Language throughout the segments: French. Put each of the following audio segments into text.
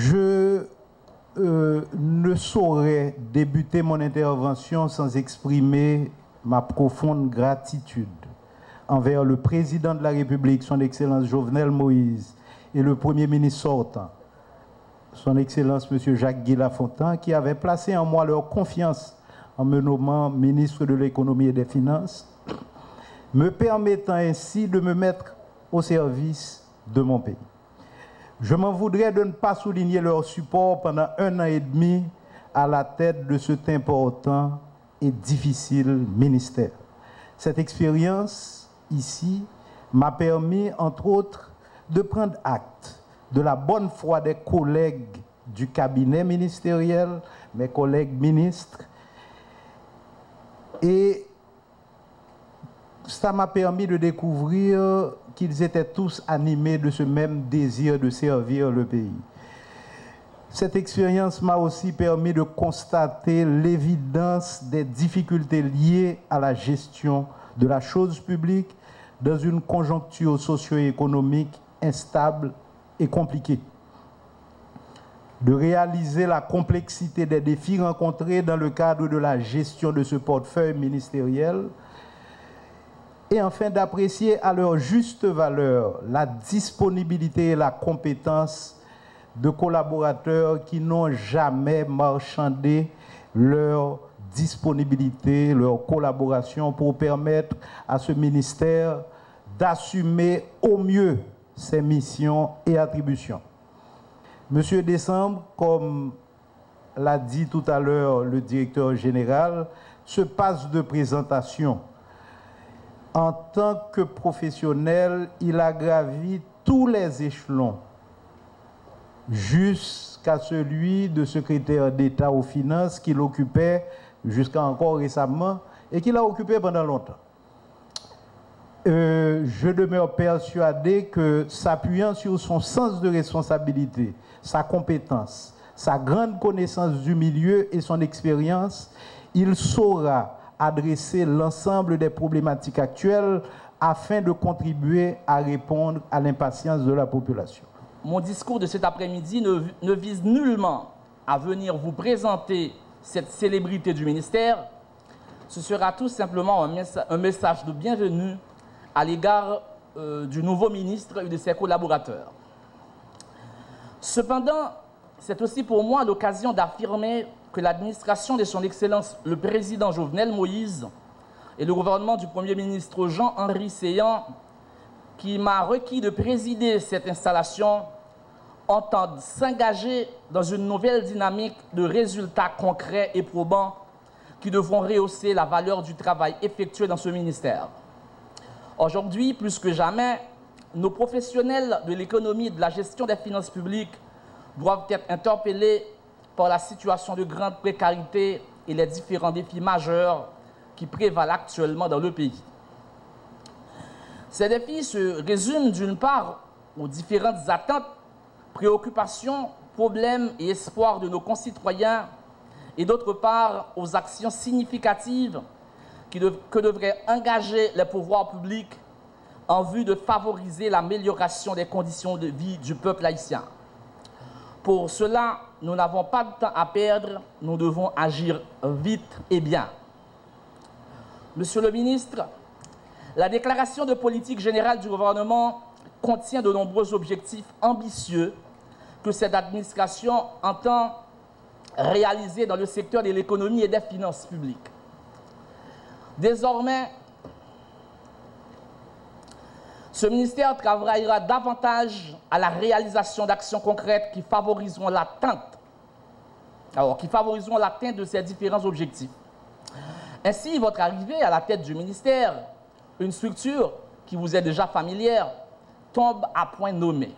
Je ne saurais débuter mon intervention sans exprimer ma profonde gratitude envers le président de la République, son Excellence Jovenel Moïse, et le Premier ministre sortant, son Excellence M. Jacques-Guy Lafontaine, qui avaient placé en moi leur confiance en me nommant ministre de l'Économie et des Finances, me permettant ainsi de me mettre au service de mon pays. Je m'en voudrais de ne pas souligner leur support pendant 1 an et demi à la tête de cet important et difficile ministère. Cette expérience ici m'a permis, entre autres, de prendre acte de la bonne foi des collègues du cabinet ministériel, mes collègues ministres, et ça m'a permis de découvrir qu'ils étaient tous animés de ce même désir de servir le pays. Cette expérience m'a aussi permis de constater l'évidence des difficultés liées à la gestion de la chose publique dans une conjoncture socio-économique instable et compliquée. De réaliser la complexité des défis rencontrés dans le cadre de la gestion de ce portefeuille ministériel et enfin d'apprécier à leur juste valeur la disponibilité et la compétence de collaborateurs qui n'ont jamais marchandé leur disponibilité, leur collaboration pour permettre à ce ministère d'assumer au mieux ses missions et attributions. Monsieur Décembre, comme l'a dit tout à l'heure le directeur général, se passe de présentation. En tant que professionnel, il a gravi tous les échelons jusqu'à celui de secrétaire d'État aux Finances qu'il occupait jusqu'à encore récemment et qu'il a occupé pendant longtemps. Je demeure persuadé que, s'appuyant sur son sens de responsabilité, sa compétence, sa grande connaissance du milieu et son expérience, il saura adresser l'ensemble des problématiques actuelles afin de contribuer à répondre à l'impatience de la population. Mon discours de cet après-midi ne vise nullement à venir vous présenter cette célébrité du ministère. Ce sera tout simplement un message de bienvenue à l'égard du nouveau ministre et de ses collaborateurs. Cependant, c'est aussi pour moi l'occasion d'affirmer que l'administration de son Excellence le Président Jovenel Moïse et le gouvernement du Premier ministre Jean-Henri Séan, qui m'a requis de présider cette installation, entendent s'engager dans une nouvelle dynamique de résultats concrets et probants qui devront rehausser la valeur du travail effectué dans ce ministère. Aujourd'hui, plus que jamais, nos professionnels de l'économie et de la gestion des finances publiques doivent être interpellés par la situation de grande précarité et les différents défis majeurs qui prévalent actuellement dans le pays. Ces défis se résument d'une part aux différentes attentes, préoccupations, problèmes et espoirs de nos concitoyens et d'autre part aux actions significatives que devraient engager les pouvoirs publics en vue de favoriser l'amélioration des conditions de vie du peuple haïtien. Pour cela, nous n'avons pas de temps à perdre, nous devons agir vite et bien. Monsieur le ministre, la déclaration de politique générale du gouvernement contient de nombreux objectifs ambitieux que cette administration entend réaliser dans le secteur de l'économie et des finances publiques. Désormais, ce ministère travaillera davantage à la réalisation d'actions concrètes qui favoriseront l'atteinte de ces différents objectifs. Ainsi, votre arrivée à la tête du ministère, une structure qui vous est déjà familière, tombe à point nommé.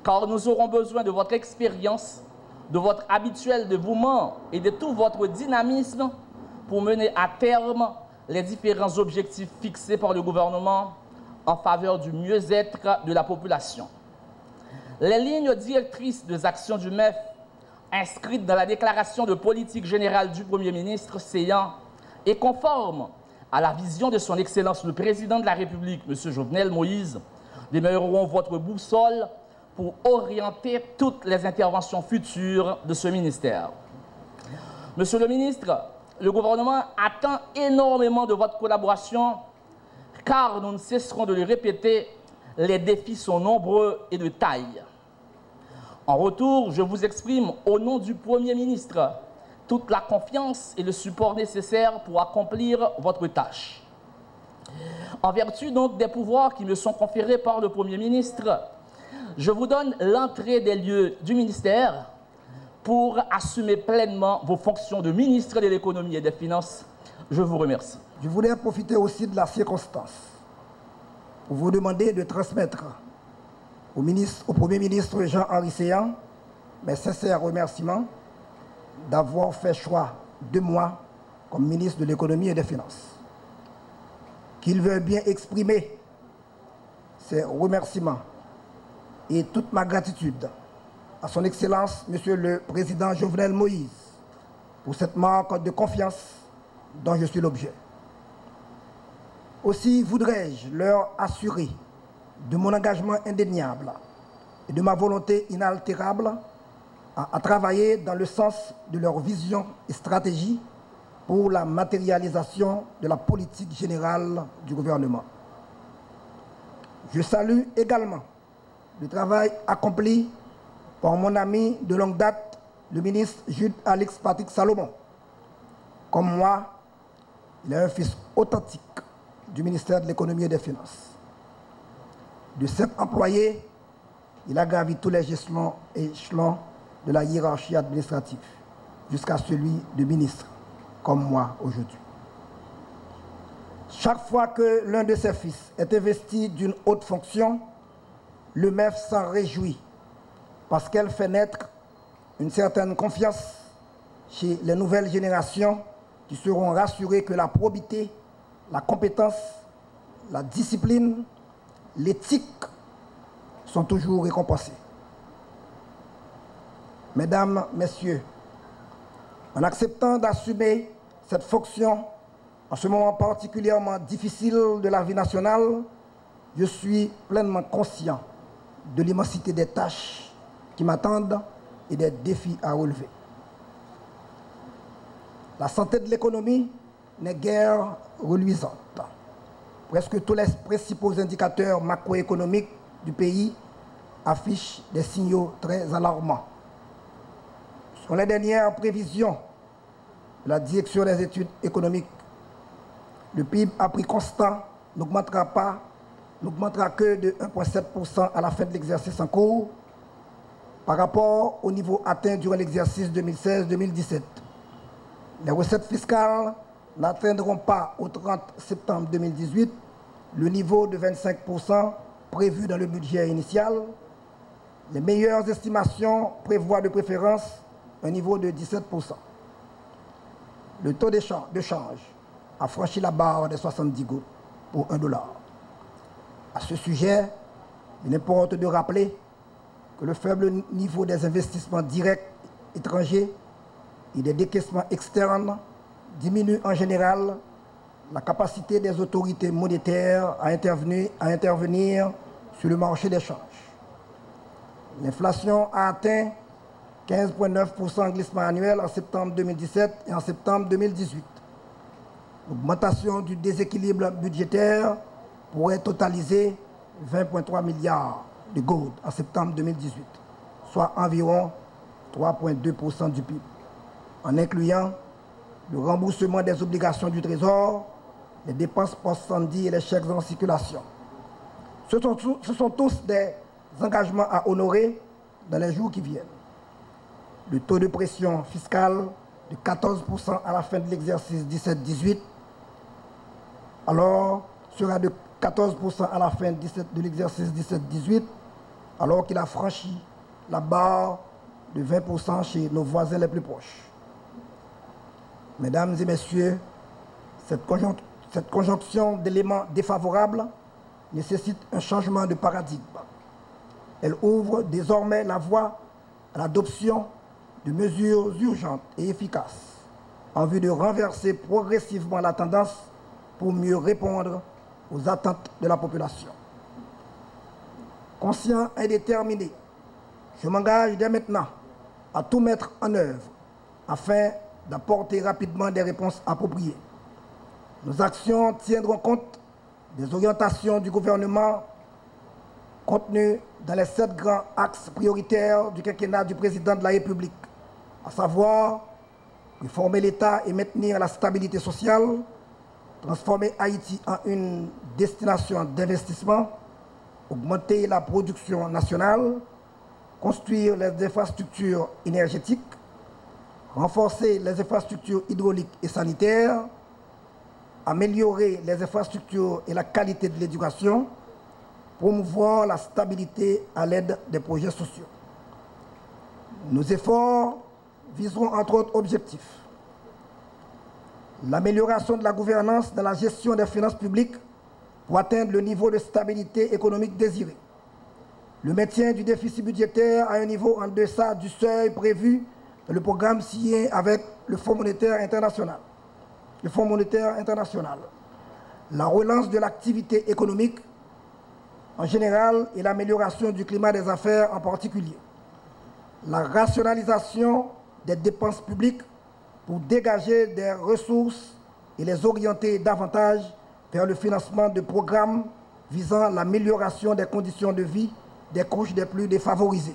Car nous aurons besoin de votre expérience, de votre habituel dévouement et de tout votre dynamisme pour mener à terme les différents objectifs fixés par le gouvernement en faveur du mieux-être de la population. Les lignes directrices des actions du MEF inscrites dans la déclaration de politique générale du Premier ministre Séan et conformes à la vision de son Excellence le Président de la République, M. Jovenel Moïse, demeureront votre boussole pour orienter toutes les interventions futures de ce ministère. Monsieur le ministre, le gouvernement attend énormément de votre collaboration, car nous ne cesserons de le répéter, les défis sont nombreux et de taille. En retour, je vous exprime au nom du Premier ministre toute la confiance et le support nécessaires pour accomplir votre tâche. En vertu donc des pouvoirs qui me sont conférés par le Premier ministre, je vous donne l'entrée des lieux du ministère pour assumer pleinement vos fonctions de ministre de l'économie et des finances. Je vous remercie. Je voulais profiter aussi de la circonstance pour vous demander de transmettre au Premier ministre Jean-Henri Séan mes sincères remerciements d'avoir fait choix de moi comme ministre de l'économie et des finances. Qu'il veuille bien exprimer ses remerciements et toute ma gratitude à son Excellence, Monsieur le Président Jovenel Moïse, pour cette marque de confiance dont je suis l'objet. Aussi voudrais-je leur assurer de mon engagement indéniable et de ma volonté inaltérable à travailler dans le sens de leur vision et stratégie pour la matérialisation de la politique générale du gouvernement. Je salue également le travail accompli par mon ami de longue date, le ministre Jude Alix Patrick Salomon. Comme moi, il est un fils authentique du ministère de l'économie et des finances. De simple employé, il a gravi tous les échelons de la hiérarchie administrative, jusqu'à celui de ministre, comme moi aujourd'hui. Chaque fois que l'un de ses fils est investi d'une haute fonction, le MEF s'en réjouit, parce qu'elle fait naître une certaine confiance chez les nouvelles générations qui seront rassurées que la probité, la compétence, la discipline, l'éthique sont toujours récompensées. Mesdames, Messieurs, en acceptant d'assumer cette fonction en ce moment particulièrement difficile de la vie nationale, je suis pleinement conscient de l'immensité des tâches qui m'attendent et des défis à relever. La santé de l'économie n'est guère reluisante. Presque tous les principaux indicateurs macroéconomiques du pays affichent des signaux très alarmants. Selon les dernières prévisions de la direction des études économiques, le PIB à prix constant n'augmentera que de 1,7% à la fin de l'exercice en cours par rapport au niveau atteint durant l'exercice 2016-2017. Les recettes fiscales n'atteindront pas au 30 septembre 2018 le niveau de 25% prévu dans le budget initial. Les meilleures estimations prévoient de préférence un niveau de 17%. Le taux de change a franchi la barre des 70 gouttes pour $1. À ce sujet, il importe de rappeler que le faible niveau des investissements directs étrangers et des décaissements externes diminue en général la capacité des autorités monétaires à intervenir sur le marché des changes. L'inflation a atteint 15,9% en glissement annuel en septembre 2017 et en septembre 2018. L'augmentation du déséquilibre budgétaire pourrait totaliser 20,3 milliards de gourdes en septembre 2018, soit environ 3,2% du PIB, en incluant le remboursement des obligations du Trésor, les dépenses post-Sandy et les chèques en circulation. Ce sont tous des engagements à honorer dans les jours qui viennent. Le taux de pression fiscale de 14% à la fin de l'exercice 17-18, alors sera de 14% à la fin de l'exercice 17-18, alors qu'il a franchi la barre de 20% chez nos voisins les plus proches. Mesdames et messieurs, cette conjonction d'éléments défavorables nécessite un changement de paradigme. Elle ouvre désormais la voie à l'adoption de mesures urgentes et efficaces en vue de renverser progressivement la tendance pour mieux répondre aux attentes de la population. Conscient et déterminé Je m'engage dès maintenant à tout mettre en œuvre afin d'apporter rapidement des réponses appropriées. Nos actions tiendront compte des orientations du gouvernement contenues dans les 7 grands axes prioritaires du quinquennat du président de la République, à savoir réformer l'État et maintenir la stabilité sociale, transformer Haïti en une destination d'investissement, augmenter la production nationale, construire les infrastructures énergétiques, renforcer les infrastructures hydrauliques et sanitaires, améliorer les infrastructures et la qualité de l'éducation, promouvoir la stabilité à l'aide des projets sociaux. Nos efforts viseront entre autres objectifs l'amélioration de la gouvernance dans la gestion des finances publiques pour atteindre le niveau de stabilité économique désiré, le maintien du déficit budgétaire à un niveau en deçà du seuil prévu dans le programme signé avec le Fonds monétaire international, la relance de l'activité économique en général et l'amélioration du climat des affaires en particulier, la rationalisation des dépenses publiques pour dégager des ressources et les orienter davantage vers le financement de programmes visant l'amélioration des conditions de vie des couches les plus défavorisées.